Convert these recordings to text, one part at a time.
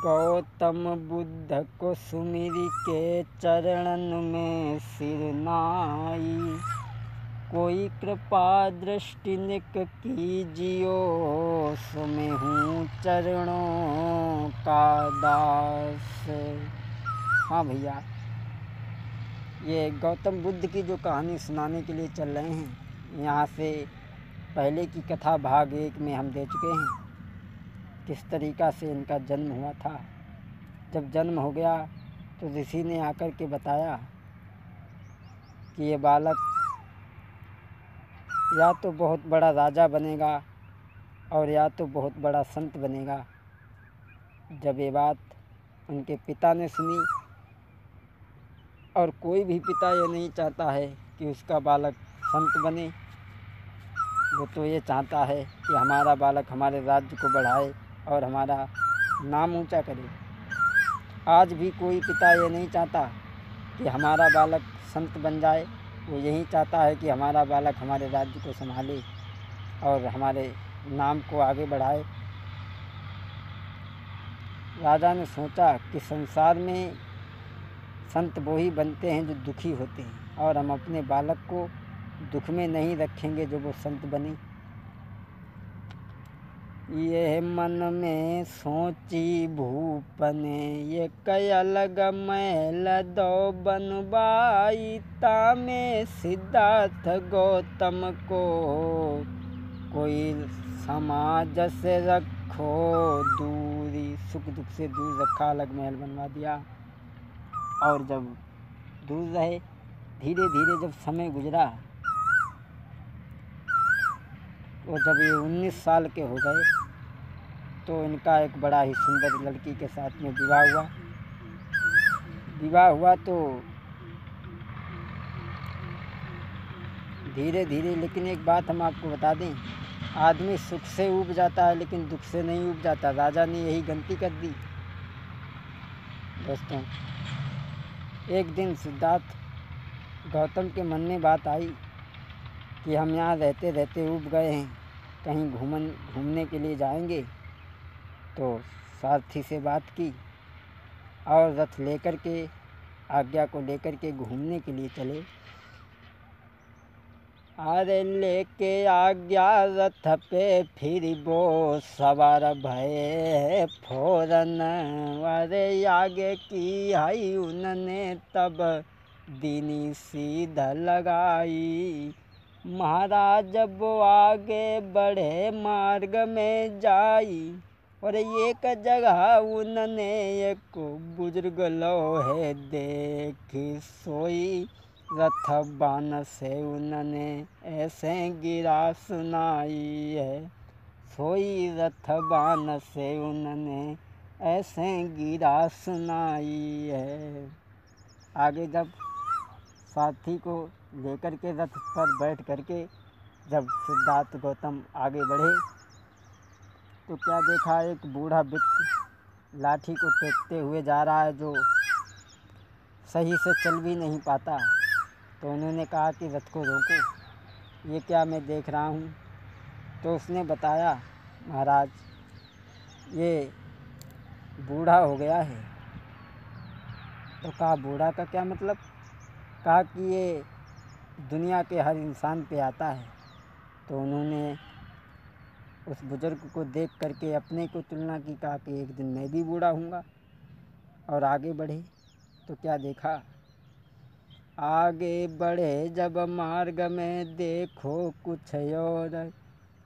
गौतम बुद्ध को सुमिर के चरणन में सिर नाई। कोई कृपा दृष्टि निक कीजियो, सो मैं हूँ चरणों का दास। हाँ भैया, ये गौतम बुद्ध की जो कहानी सुनाने के लिए चल रहे हैं, यहाँ से पहले की कथा भाग 1 में हम दे चुके हैं किस तरीक़ा से इनका जन्म हुआ था। जब जन्म हो गया तो ऋषि ने आकर के बताया कि ये बालक या तो बहुत बड़ा राजा बनेगा और या तो बहुत बड़ा संत बनेगा। जब ये बात उनके पिता ने सुनी, और कोई भी पिता ये नहीं चाहता है कि उसका बालक संत बने, वो तो ये चाहता है कि हमारा बालक हमारे राज्य को बढ़ाए और हमारा नाम ऊंचा करे। आज भी कोई पिता ये नहीं चाहता कि हमारा बालक संत बन जाए, वो यही चाहता है कि हमारा बालक हमारे राज्य को संभाले और हमारे नाम को आगे बढ़ाए। राजा ने सोचा कि संसार में संत वो ही बनते हैं जो दुखी होते हैं, और हम अपने बालक को दुख में नहीं रखेंगे जो वो संत बने। ये मन में सोची भूपने, ये कया लग मैल दो बनवाई। तामे सिद्धार्थ गौतम को, कोई समाज से रखो दूरी। सुख दुख से दूर रखा, अलग महल बनवा दिया। और जब दूर रहे, धीरे धीरे जब समय गुजरा, और जब ये 19 साल के हो गए तो इनका एक बड़ा ही सुंदर लड़की के साथ में विवाह हुआ। तो धीरे धीरे, लेकिन एक बात हम आपको बता दें, आदमी सुख से ऊब जाता है लेकिन दुख से नहीं ऊब जाता। राजा ने यही गलती कर दी दोस्तों। एक दिन सिद्धार्थ गौतम के मन में बात आई कि हम यहाँ रहते रहते ऊब गए हैं, कहीं घूमने के लिए जाएंगे। तो सारथी से बात की और रथ लेकर के, आज्ञा को लेकर के घूमने के लिए चले। अरे लेके आज्ञा रथ पे फिर वो सवार भये फोरन। अरे आगे की आई उन्होंने तब दीनी सीधा लगाई। महाराज जब वो आगे बढ़े मार्ग में जाई, और एक जगह उन्होंने एक बुजुर्ग लोहे देखी सोई। रथ बान से उन्होंने ऐसे गिरा सुनाई है, सोई रथ बान से उन्होंने ऐसे गिरा सुनाई है। आगे जब साथी को लेकर के रथ पर बैठ करके जब सिद्धार्थ गौतम आगे बढ़े, तो क्या देखा, एक बूढ़ा व्यक्ति लाठी को टेकते हुए जा रहा है, जो सही से चल भी नहीं पाता। तो उन्होंने कहा कि रथ को रोको, ये क्या मैं देख रहा हूँ। तो उसने बताया, महाराज ये बूढ़ा हो गया है। तो कहा बूढ़ा का क्या मतलब? कहा कि ये दुनिया के हर इंसान पे आता है। तो उन्होंने उस बुजुर्ग को देख करके अपने को तुलना की, कहा कि एक दिन मैं भी बूढ़ा हूँगा। और आगे बढ़े तो क्या देखा, आगे बढ़े जब मार्ग में देखो कुछ और,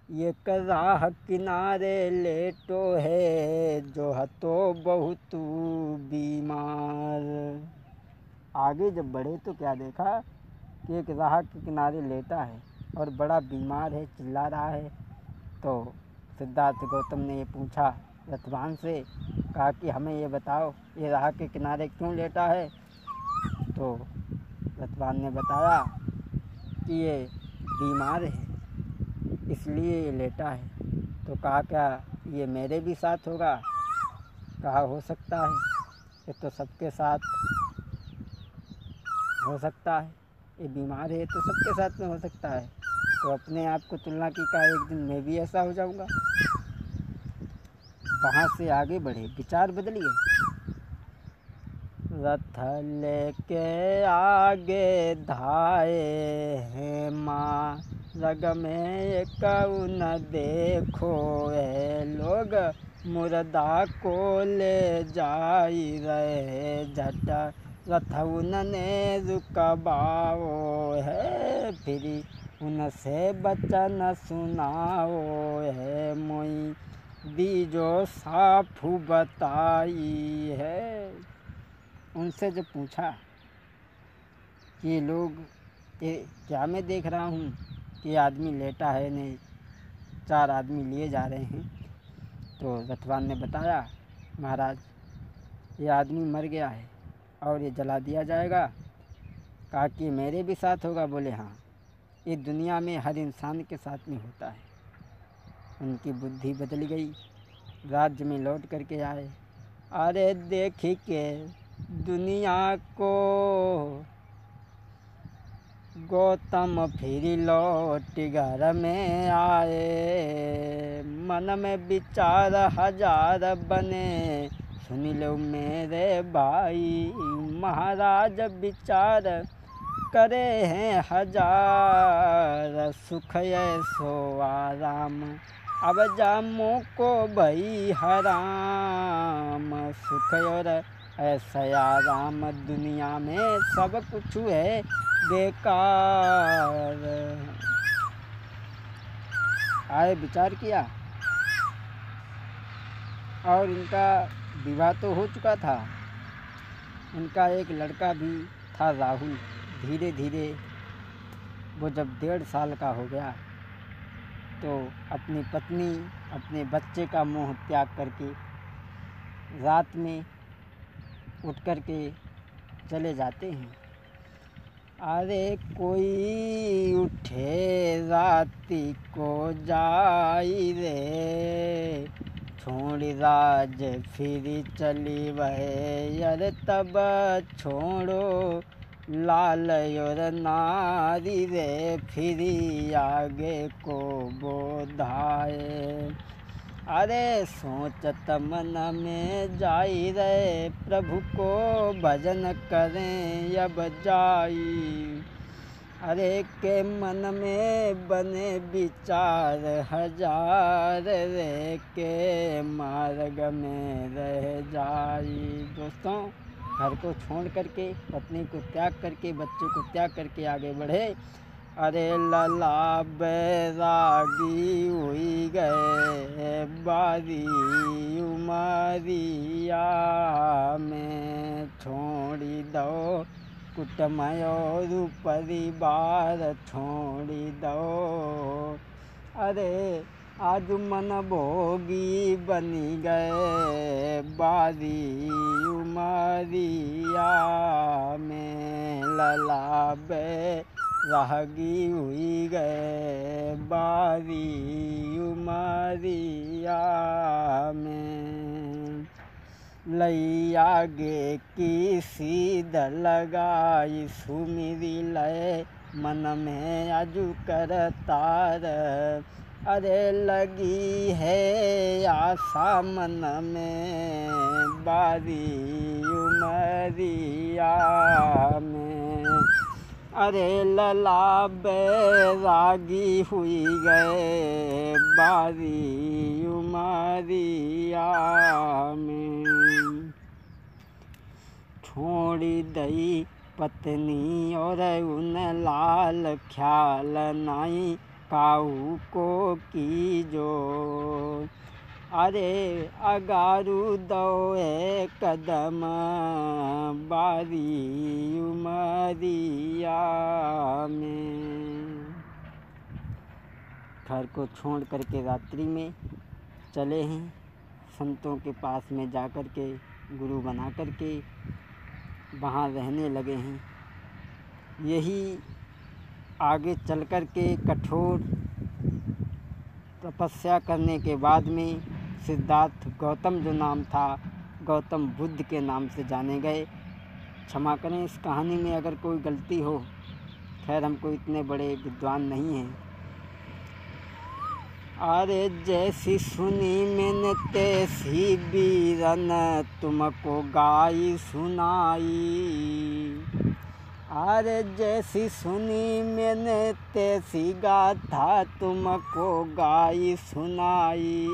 ये राह किनारे लेटो है जो हतो बहुत बीमार। आगे जब बढ़े तो क्या देखा कि एक राह के किनारे लेटा है और बड़ा बीमार है, चिल्ला रहा है। तो सिद्धार्थ गौतम ने ये पूछा रथवान से, कहा कि हमें ये बताओ, ये राह के किनारे क्यों लेटा है। तो रथवान ने बताया कि ये बीमार है इसलिए ये लेटा है। तो कहा क्या ये मेरे भी साथ होगा? कहा हो सकता है, ये तो सबके साथ हो सकता है, ये बीमार है तो सबके साथ में हो सकता है। तो अपने आप को तुलना की, कहा एक दिन मैं भी ऐसा हो जाऊंगा। वहाँ से आगे बढ़े, विचार बदलिए। रथ लेके आगे धाए हैं माँ, रग में कऊ न देखो है, लोग मुर्दा को ले जाई रहे झट, रथ उनने रुकवाओ है, फिर उनसे बचन सुनाओ है, मोई दीजो साफू बताई है। उनसे जब पूछा कि लोग क्या मैं देख रहा हूँ कि आदमी लेटा है, नहीं 4 आदमी लिए जा रहे हैं, तो रथवान ने बताया महाराज ये आदमी मर गया है और ये जला दिया जाएगा। कहा कि मेरे भी साथ होगा? बोले हाँ, ये दुनिया में हर इंसान के साथ में होता है। उनकी बुद्धि बदल गई, राज्य में लौट करके आए। अरे देखी के दुनिया को गौतम फिर लौट घर में आए, मन में विचार 1000 बने, सुन लो मेरे भाई, महाराज विचार करे हैं 1000, सुख ऐसो आराम अब जामो को भई हराम, सुख और ऐसा आराम दुनिया में सब कुछ है बेकार। आए विचार किया और इनका विवाह तो हो चुका था। इनका एक लड़का भी था राहुल। धीरे धीरे वो जब 1.5 साल का हो गया तो अपनी पत्नी अपने बच्चे का मोह त्याग करके रात में उठ कर के चले जाते हैं। अरे कोई उठे राती को जाई रे, छोड़ राज फिर चली वह, अरे तब छोड़ो लाल और नारी रे, फिर आगे को बोधाए। अरे सोचत मन में जाई रे, प्रभु को भजन करें अब जाई। अरे के मन में बने विचार 1000 रे, के मार्ग में रह जाई। दोस्तों, घर को छोड़ करके, पत्नी को त्याग करके, बच्चे को त्याग करके आगे बढ़े। अरे लला बैरागी हुई गए बारी उमरिया में, छोड़ी दो कुटुम्ब और परिवार छोड़ी दो। अरे आज मन भोगी बनी गए बारी उमरिया में, लला बैरागी हुई गए बारी उमरिया में। लई आगे की सीध लगाई सुमिरी लय, मन में अजू कर तार। अरे लगी है आशा मन में बारी उमरिया में। अरे लला बैरागी हुई गए बारी उमरिया में, छोड़ी दई पत्नी और उन लाल ख्याल नाई, काऊ को की जो। अरे अगारू दोए कदम बारी उमरिया में। घर को छोड़ करके रात्रि में चले हैं, संतों के पास में जाकर के गुरु बना करके वहाँ रहने लगे हैं। यही आगे चल कर के कठोर तपस्या करने के बाद में सिद्धार्थ गौतम जो नाम था, गौतम बुद्ध के नाम से जाने गए। क्षमा करें इस कहानी में अगर कोई गलती हो, खैर हम कोई इतने बड़े विद्वान नहीं हैं। अरे जैसी सुनी मैंने तैसी बीरन तुमको गाई सुनाई। अरे जैसी सुनी मैंने तैसी गाथा तुमको गाई सुनाई।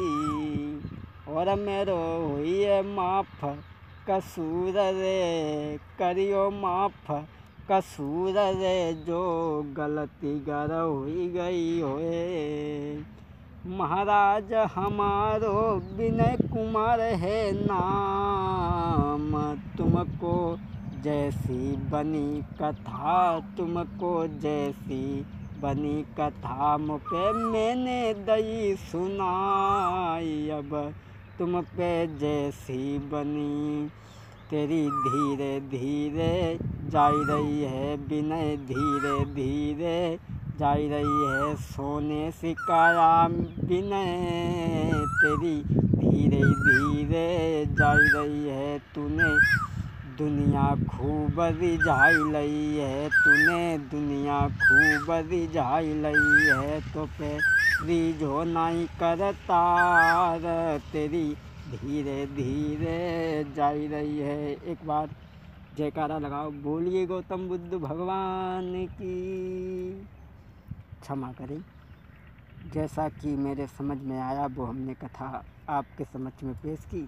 और मेरो हुई है माफ कसूर रे, करियो माफ कसूर रे, जो गलती गर हुई गई होए। महाराज हमारो विनय कुमार है नाम, तुमको जैसी बनी कथा, तुमको जैसी बनी कथा मुझे मैंने दई सुनाई। अब तुम पे जैसी बनी तेरी धीरे धीरे जाई रही है विनय, धीरे धीरे जाई रही है सोने सिकाया विनय, तेरी धीरे धीरे जाई रही है। तूने दुनिया खूब रिझाई लई है, तूने दुनिया खूब रिझाई लई है। तो पे रिझो नहीं करतार, तेरी धीरे धीरे जाई रही है। एक बार जयकारा लगाओ, बोलिए गौतम बुद्ध भगवान की। क्षमा करें, जैसा कि मेरे समझ में आया वो हमने कथा आपके समक्ष में पेश की।